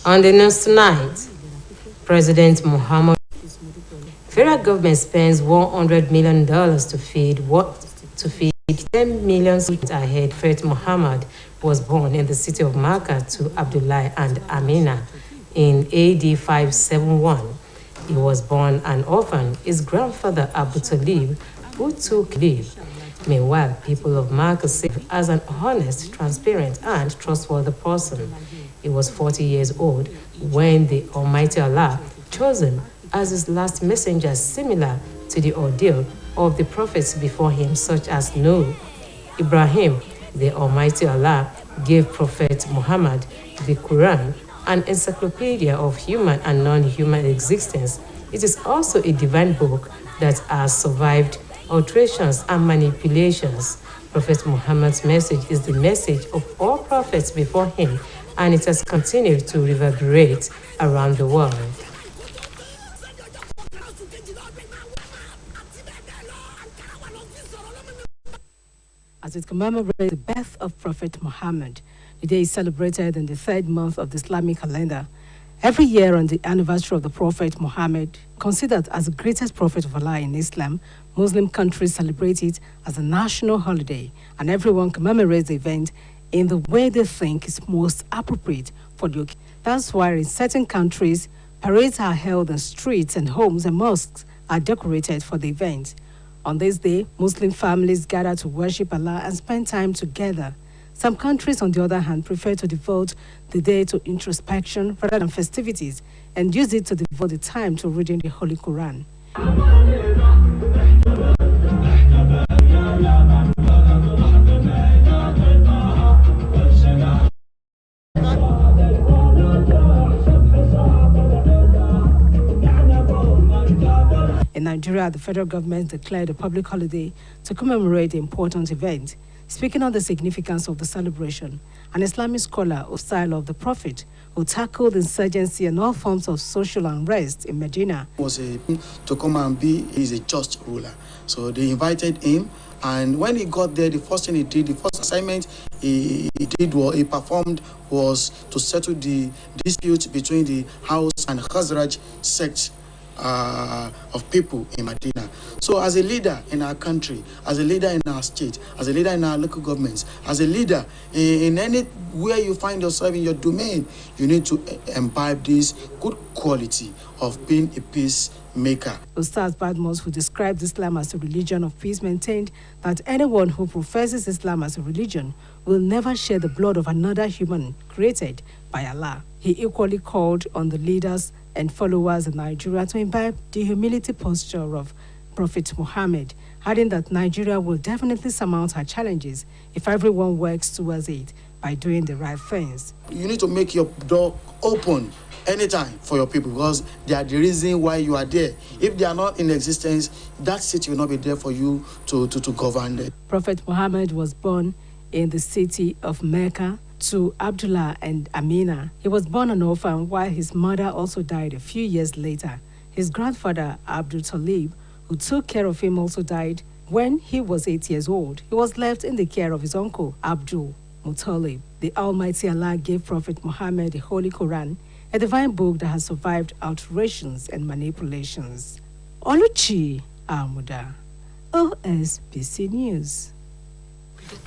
On the news tonight, President Muhammad federal government spends $100 million to feed 10 million students ahead. Prophet Muhammad was born in the city of Makkah to Abdullah and Amina in AD 571. He was born an orphan. His grandfather Abu Talib, who took leave. Meanwhile, people of Makkah see him as an honest, transparent, and trustworthy person. He was 40 years old when the Almighty Allah chose him as his last messenger, similar to the ordeal of the prophets before him, such as Noah, Ibrahim. The Almighty Allah gave Prophet Muhammad the Quran, an encyclopedia of human and non-human existence. It is also a divine book that has survived alterations and manipulations. Prophet Muhammad's message is the message of all prophets before him, and it has continued to reverberate around the world. As it commemorates the birth of Prophet Muhammad, the day is celebrated in the third month of the Islamic calendar. Every year on the anniversary of the Prophet Muhammad, considered as the greatest prophet of Allah in Islam, Muslim countries celebrate it as a national holiday, and everyone commemorates the event in the way they think is most appropriate for the occasion. That's why in certain countries, parades are held in streets and homes and mosques are decorated for the event. On this day, Muslim families gather to worship Allah and spend time together. Some countries, on the other hand, prefer to devote the day to introspection rather than festivities and use it to devote the time to reading the Holy Quran. In Nigeria, the federal government declared a public holiday to commemorate the important event. Speaking on the significance of the celebration, an Islamic scholar of style of the Prophet who tackled insurgency and all forms of social unrest in Medina. To come and he's a just ruler. So they invited him, and when he got there, the first thing he did, the first assignment he performed was to settle the dispute between the House and Khazraj sects of people in Medina. So as a leader in our country, as a leader in our state, as a leader in our local governments, as a leader in anywhere you find yourself in your domain, you need to imbibe this good quality of being a peacemaker. Ustaz Badmos, who described Islam as a religion of peace, maintained that anyone who professes Islam as a religion will never share the blood of another human created by Allah. He equally called on the leaders and followers in Nigeria to imbibe the humility posture of Prophet Muhammad, adding that Nigeria will definitely surmount her challenges if everyone works towards it by doing the right things. You need to make your door open anytime for your people, because they are the reason why you are there. If they are not in existence, that city will not be there for you to govern it. Prophet Muhammad was born in the city of Mecca to Abdullah and Amina. He was born an orphan while his mother also died a few years later. His grandfather, Abu Talib, who took care of him, also died when he was 8 years old. He was left in the care of his uncle, Abdul Muttalib. The Almighty Allah gave Prophet Muhammad the Holy Quran, a divine book that has survived alterations and manipulations. Oluchi Amuda, OSBC News.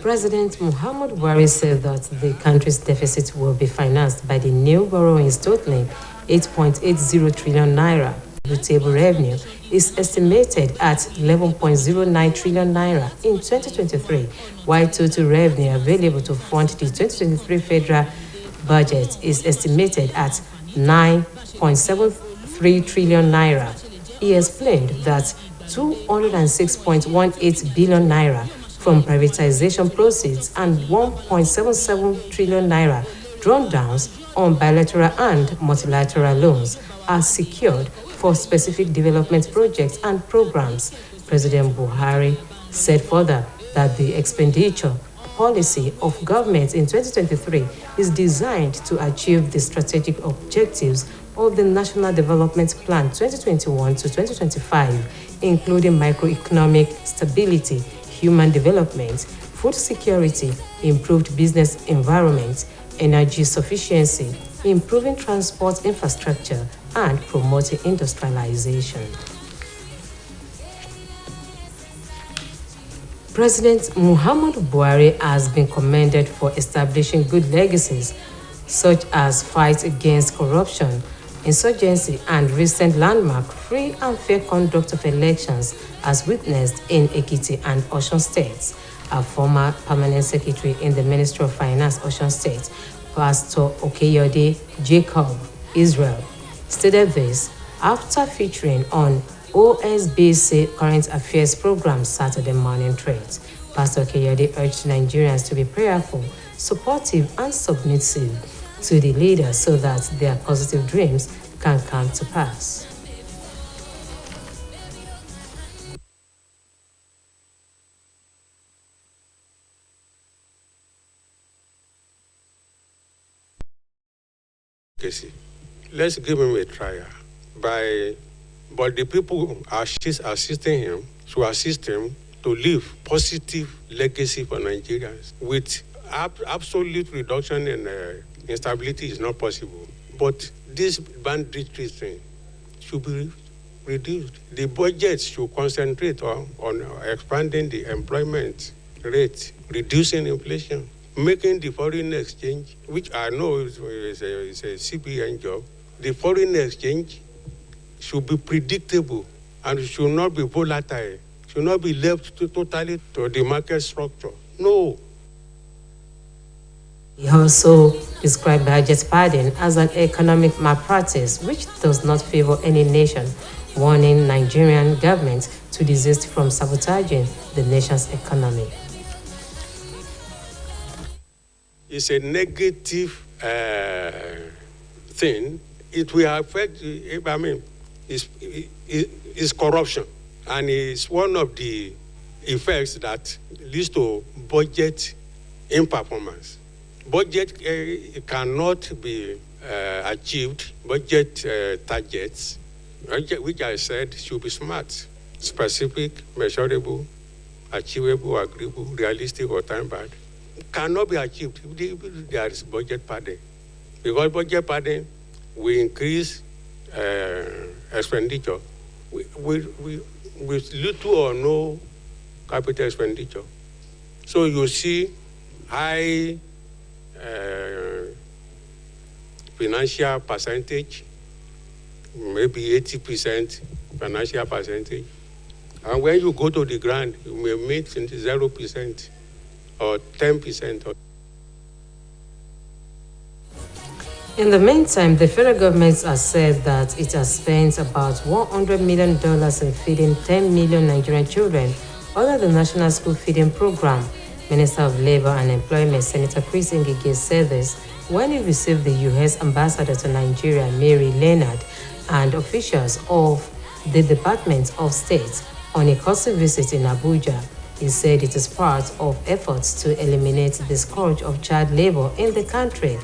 President Muhammad Buhari said that the country's deficit will be financed by the new borrowings totaling 8.80 trillion naira. The table revenue is estimated at 11.09 trillion naira in 2023, while total revenue available to fund the 2023 federal budget is estimated at 9.73 trillion naira. He explained that 206.18 billion naira from privatization proceeds and 1.77 trillion naira drawn downs on bilateral and multilateral loans are secured for specific development projects and programs. President Buhari said further that the expenditure policy of government in 2023 is designed to achieve the strategic objectives of the National Development Plan 2021 to 2025, including microeconomic stability, human development, food security, improved business environment, energy sufficiency, improving transport infrastructure, and promoting industrialization. President Muhammadu Buhari has been commended for establishing good legacies such as fight against corruption, insurgency, and recent landmark free and fair conduct of elections as witnessed in Ekiti and Osun states. A former permanent secretary in the Ministry of Finance, Osun State, Pastor Okeyode Jacob Israel, stated this after featuring on OSBC Current Affairs program Saturday Morning Trades. Pastor Okeyode urged Nigerians to be prayerful, supportive, and submissive to the leaders so that their positive dreams can come to pass. Let's give him a trial. But the people assisting him should assist him to leave positive legacy for Nigerians. With absolute reduction in instability is not possible. But this banditry thing should be reduced. The budget should concentrate on expanding the employment rate, reducing inflation, making the foreign exchange, which I know is a CBN job, the foreign exchange should be predictable and should not be volatile, should not be left totally to the market structure. No. He also described budget padding as an economic malpractice which does not favor any nation, warning Nigerian government to desist from sabotaging the nation's economy. It's a negative thing. It will affect, it's corruption. And it's one of the effects that leads to budget imperformance. Budget cannot be achieved, budget targets, which I said should be smart, specific, measurable, achievable, agreeable, realistic, or time-bound. Cannot be achieved if there is budget padding. Because budget padding will increase expenditure with little or no capital expenditure. So you see high financial percentage, maybe 80% financial percentage. And when you go to the ground, you may meet 0% or 10%. In the meantime, the federal government has said that it has spent about $100 million in feeding 10 million Nigerian children under the National School Feeding Program. Minister of Labor and Employment, Senator Chris Ngige, said this when he received the U.S. Ambassador to Nigeria, Mary Leonard, and officials of the Department of State on a courtesy visit in Abuja. He said it is part of efforts to eliminate the scourge of child labor in the country.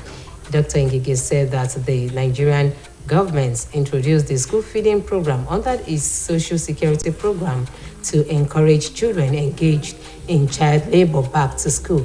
Dr. Ngige said that the Nigerian government introduced the school feeding program under its social security program to encourage children engaged in child labor back to school.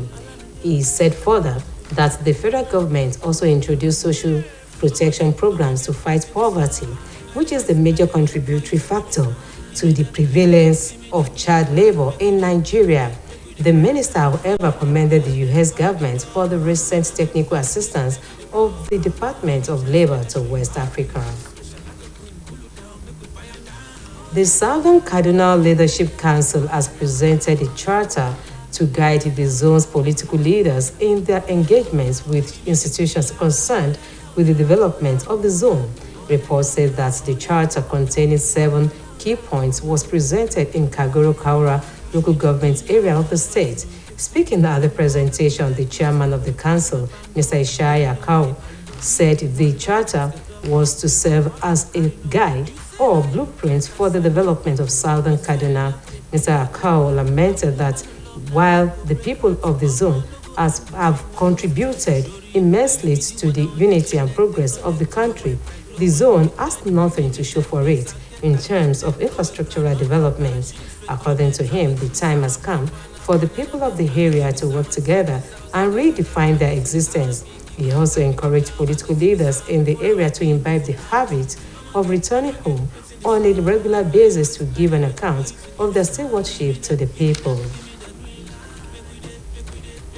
He said further that the federal government also introduced social protection programs to fight poverty, which is the major contributory factor to the prevalence of child labor in Nigeria. The minister, however, commended the U.S. government for the recent technical assistance of the Department of Labor to West Africa. The Southern Cardinal Leadership Council has presented a charter to guide the zone's political leaders in their engagements with institutions concerned with the development of the zone. Reports said that the charter containing 7 key points was presented in Kagoro Kaura local government area of the state. Speaking at the presentation, the chairman of the council, Mr. Ishaya Akau, said the charter was to serve as a guide or blueprint for the development of Southern Kaduna. Mr. Akau lamented that while the people of the zone have contributed immensely to the unity and progress of the country, the zone has nothing to show for it in terms of infrastructural development. According to him, the time has come for the people of the area to work together and redefine their existence He also encouraged political leaders in the area to imbibe the habit of returning home on a regular basis to give an account of their stewardship to the people.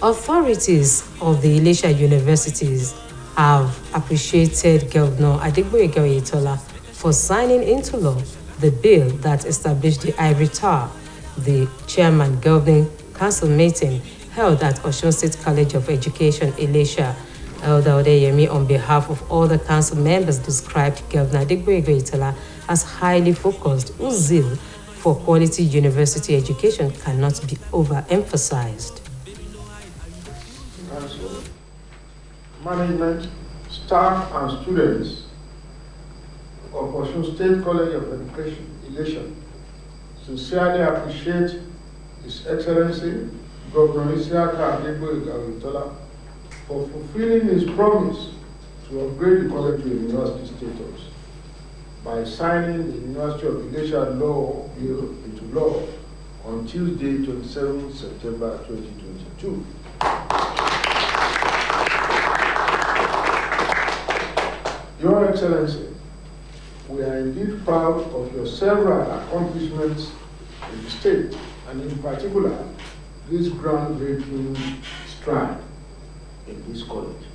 Authorities of the Ilesha universities have appreciated Governor Adegboyega Oyetola for signing into law the bill that established the Ivory Tower. The chairman governing council meeting held at Osun State College of Education, Ilesha, Elder Odeyemi, on behalf of all the council members, described Governor Adegboyega Oyetola as highly focused, whose zeal for quality university education cannot be overemphasized. Council, management, staff, and students of Osun State College of Education, Ilesha, sincerely appreciate His Excellency Governor Adegboyega Oyetola for fulfilling his promise to upgrade the college to university status by signing the University of Ilesha Law Bill into law on Tuesday, 27 September 2022. Your Excellency, we are indeed proud of your several accomplishments in the state, and in particular, this groundbreaking stride in this college.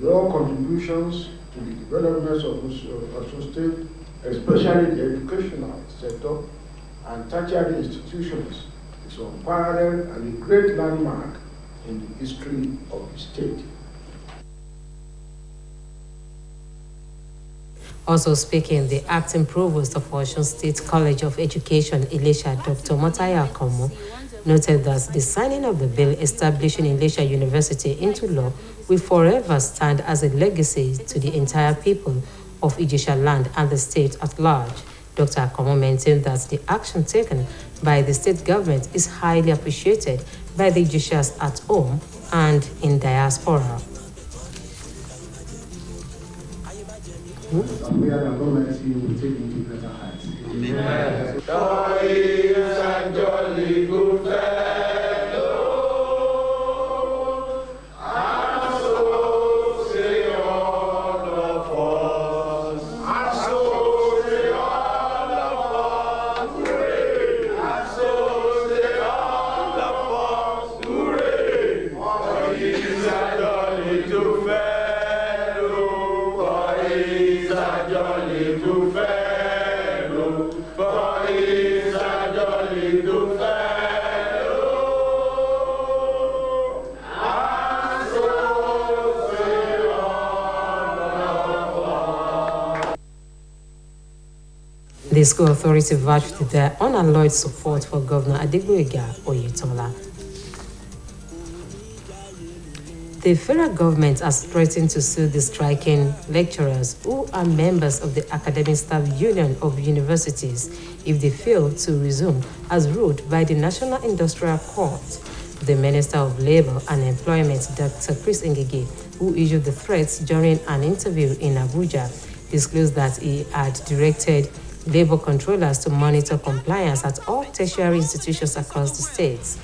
Your contributions to the development of Osun State, especially the educational sector and tertiary institutions, is unparalleled and a great landmark in the history of the state. Also speaking, the acting provost of Osun State College of Education, Ilesha, Dr. Motaya Akomo, noted that the signing of the bill establishing Ilesha University into law will forever stand as a legacy to the entire people of Ijesha land and the state at large. Dr. Akomo maintained that the action taken by the state government is highly appreciated by the Ijeshas at home and in diaspora. And we are the Almighty will take into greater heights. Amen. The school authority vouched their unalloyed support for Governor Adegboyega Oyetola. The federal government has threatened to sue the striking lecturers who are members of the Academic Staff Union of Universities if they fail to resume as ruled by the National Industrial Court. The Minister of Labor and Employment, Dr. Chris Ngige, who issued the threats during an interview in Abuja, disclosed that he had directed labor controllers to monitor compliance at all tertiary institutions across the states.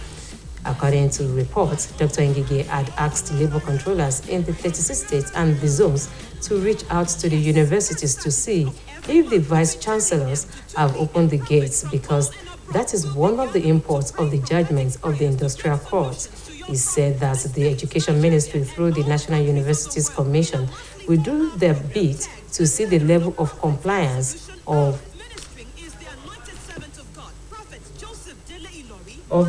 According to reports, Dr. Ngige had asked labor controllers in the 36 states and the zones to reach out to the universities to see if the vice chancellors have opened the gates, because that is one of the imports of the judgments of the Industrial Court. He said that the Education Ministry, through the National Universities Commission, will do their bit to see the level of compliance of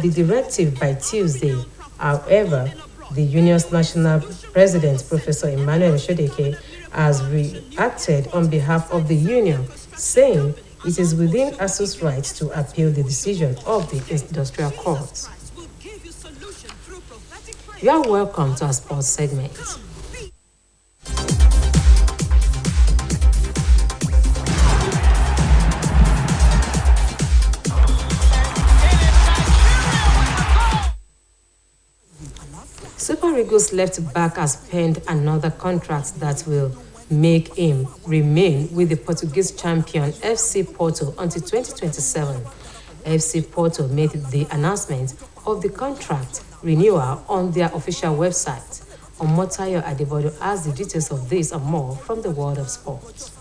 the directive by Tuesday. However, the union's national president, Professor Emmanuel Shodeke, has reacted on behalf of the union, saying it is within ASU's rights to appeal the decision of the Industrial Court. You are welcome to our sports segment. Super Eagles left back has penned another contract that will make him remain with the Portuguese champion FC Porto until 2027. FC Porto made the announcement of the contract renewal on their official website. Omotayo Adevodo has the details of this and more from the world of sports.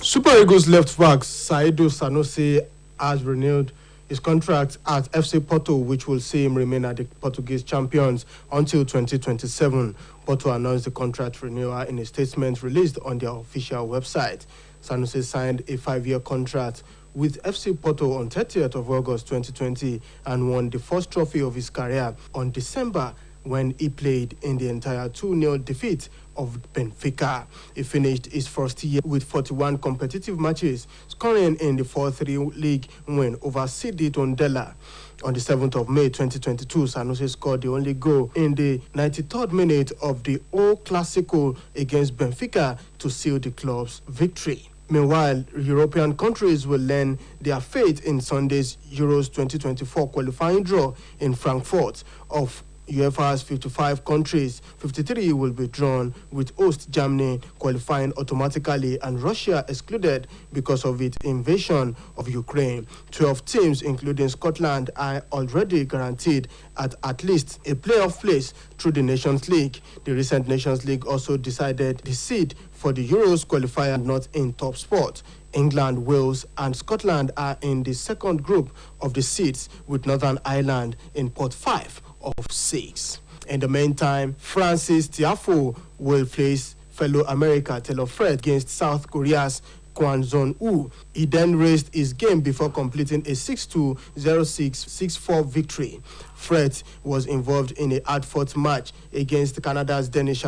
Super Eagles left back Saidu Sanusi has renewed his contract at FC Porto, which will see him remain at the Portuguese champions until 2027. Porto announced the contract renewal in a statement released on their official website. Sanusi signed a 5-year contract with FC Porto on 30th of August 2020 and won the first trophy of his career on December when he played in the entire 2-0 defeat of Benfica. He finished his first year with 41 competitive matches, scoring in the 4-3 league win over CD Tondela. On the 7th of May 2022, Sanusi scored the only goal in the 93rd minute of the O Clásico against Benfica to seal the club's victory. Meanwhile, European countries will learn their fate in Sunday's Euros 2024 qualifying draw in Frankfurt. Of UEFA's 55 countries, 53 will be drawn, with host Germany qualifying automatically and Russia excluded because of its invasion of Ukraine. 12 teams, including Scotland, are already guaranteed at least a playoff place through the Nations League. The recent Nations League also decided the seed for the Euros qualifier not in top spot. England, Wales, and Scotland are in the second group of the seeds, with Northern Ireland in pot 5 of 6. In the meantime, Francis Tiafoe will face fellow America Taylor Fred against South Korea's Kwon Jong-woo. He then raised his game before completing a 6-2, 0-6, 6-4 victory. Fred was involved in a hard-fought match against Canada's Denis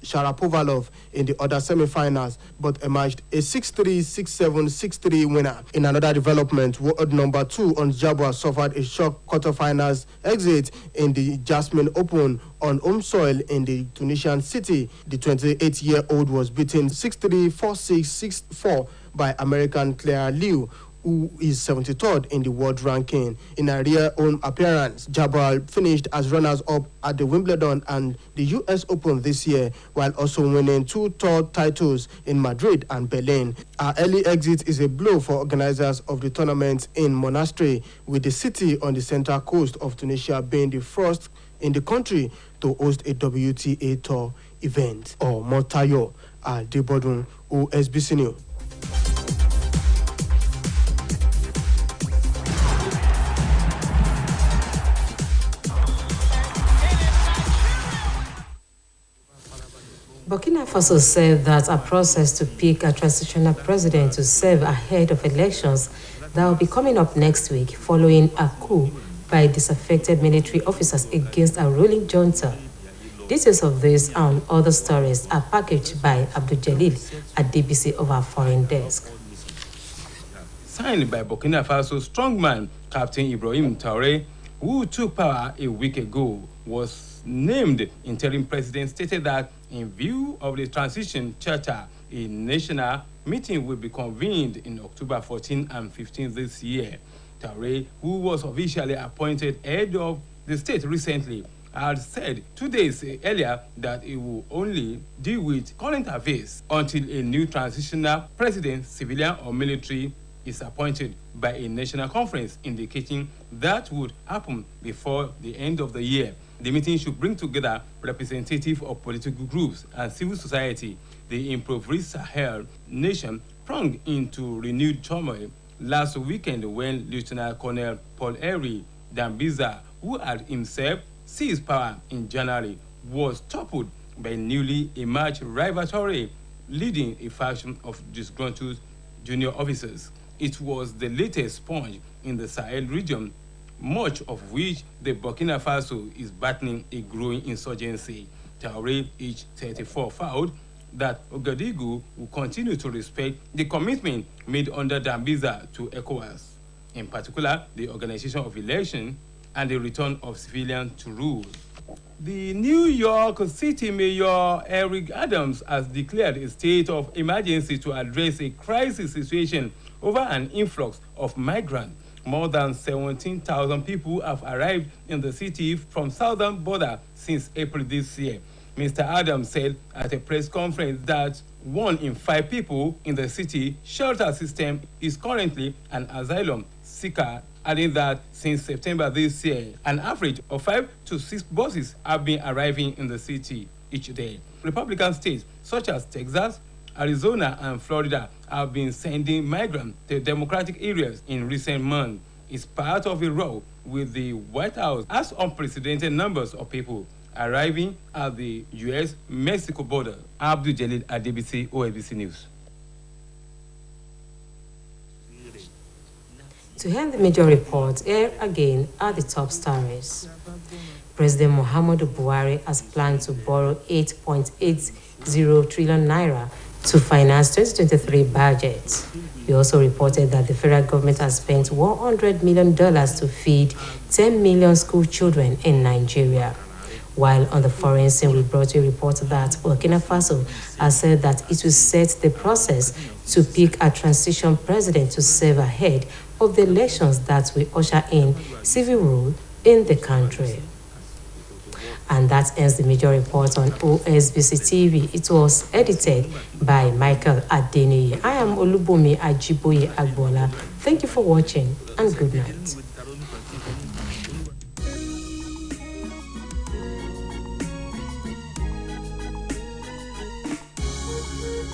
Sharapovalov in the other semi-finals, but emerged a 6-3, 6-7, 6-3 winner. In another development, world number 2 on Jabba suffered a shock quarterfinals exit in the Jasmine Open on home soil in the Tunisian city. The 28-year-old was beaten 6-3, 4-6, 6-4 by American Claire Liu, who is 73rd in the world ranking. In a rare home appearance, Jabal finished as runners-up at the Wimbledon and the US Open this year, while also winning 2 tour titles in Madrid and Berlin. Our early exit is a blow for organizers of the tournament in Monastery, with the city on the central coast of Tunisia being the first in the country to host a WTA Tour event. Omotayo Adebodun, OSBC News. Burkina Faso said that a process to pick a transitional president to serve ahead of elections that will be coming up next week following a coup by disaffected military officers against a ruling junta. Details of this and other stories are packaged by Abdul Jalil at DBC of our foreign desk. Signed by Burkina Faso strongman Captain Ibrahim Traoré, who took power a week ago, was named interim president, stated that in view of the transition charter, a national meeting will be convened in October 14 and 15 this year. Traoré, who was officially appointed head of the state recently, had said 2 days earlier that he will only deal with current affairs until a new transitional president, civilian or military, is appointed by a national conference, indicating that would happen before the end of the year. The meeting should bring together representatives of political groups and civil society. The impoverished Sahel nation plunged into renewed turmoil last weekend when Lieutenant Colonel Paul-Henri Dambiza, who had himself seized power in January, was toppled by newly emerged rival Traoré, leading a faction of disgruntled junior officers. It was the latest sponge in the Sahel region, much of which the Burkina Faso is battling a growing insurgency. Traoré, aged 34, vowed that Ouagadougou will continue to respect the commitment made under Dambiza to ECOWAS, in particular the organization of elections and the return of civilians to rule. The New York City Mayor Eric Adams has declared a state of emergency to address a crisis situation over an influx of migrants. More than 17,000 people have arrived in the city from southern border since April this year. Mr. Adams said at a press conference that 1 in 5 people in the city shelter system is currently an asylum seeker adding that since September this year, an average of 5 to 6 buses have been arriving in the city each day. Republican states such as Texas, Arizona, and Florida have been sending migrants to Democratic areas in recent months. It's part of a row with the White House as unprecedented numbers of people arriving at the U.S.-Mexico border. Abdul Jalil Adebisi, OSBC News. To end the major reports, here again are the top stories. President Muhammadu Buhari has planned to borrow 8.80 trillion naira to finance 2023 budget. He also reported that the federal government has spent $100 million to feed 10 million school children in Nigeria. While on the foreign scene, we brought you a report that Burkina Faso has said that it will set the process to pick a transition president to serve ahead of the elections that will usher in civil rule in the country. And that ends the major report on OSBC TV. It was edited by Michael Adeniyi. I am Olubumi Ajiboye Agbola. Thank you for watching and good night.